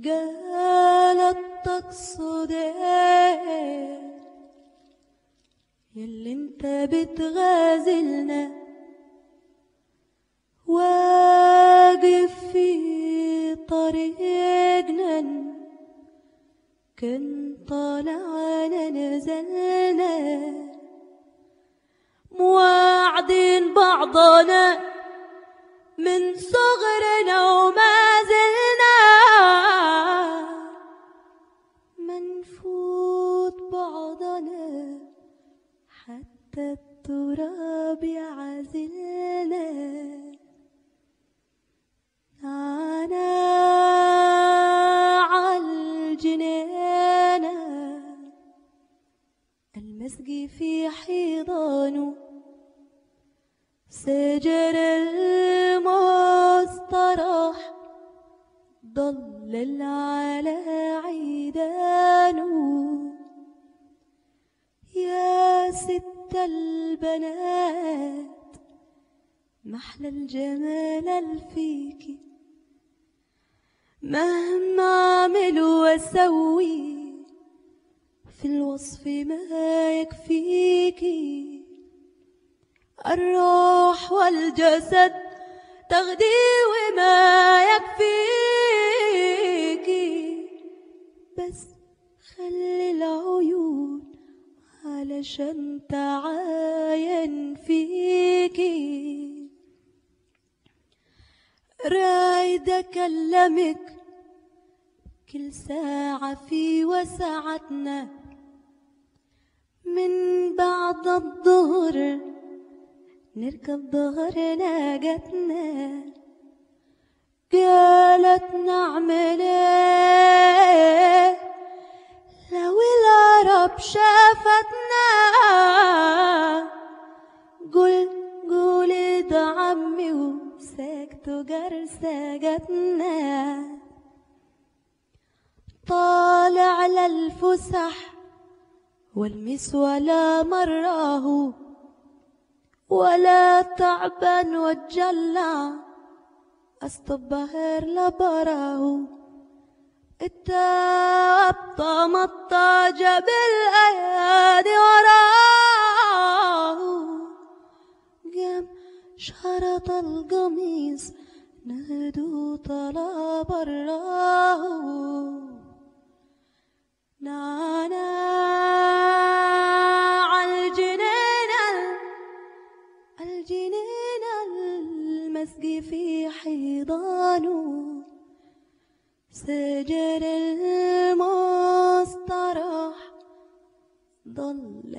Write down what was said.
قالت تقصد ايه ياللي انت بتغازلنا واقف في طريقنا كان طالعنا نزلنا مواعدين بعضنا من صغرنا وما زلنا منفوت بعضنا حتى التراب يعزلنا أنا عالجنينة المسقي في حيضانه سجر المستراح ضلل على عيدانه يا ست البنات محلى الجمال الفيكي مهما أعمل وأسوي في الوصف ما يكفيكي الروح والجسد تغدي وما يكفيكي بس خلي العيون علشان تعاين فيكي رايد أكلمك كل ساعة في وسعتنا من بعد الظهر نركب ظهر ناقتنا قالت نعمل ايه لو العرب شافتنا قولي ده عمي وساكتوا قرساقتنا طالع للفسح والمس ولا مراه ولا تعبان واتجلع استبهر لبراه التابطة مطاجة بالايادي وراه قام شرط القميص نهدو طلع براه نانا عالجنين المسقي في حيضانه سجر المستراح ضل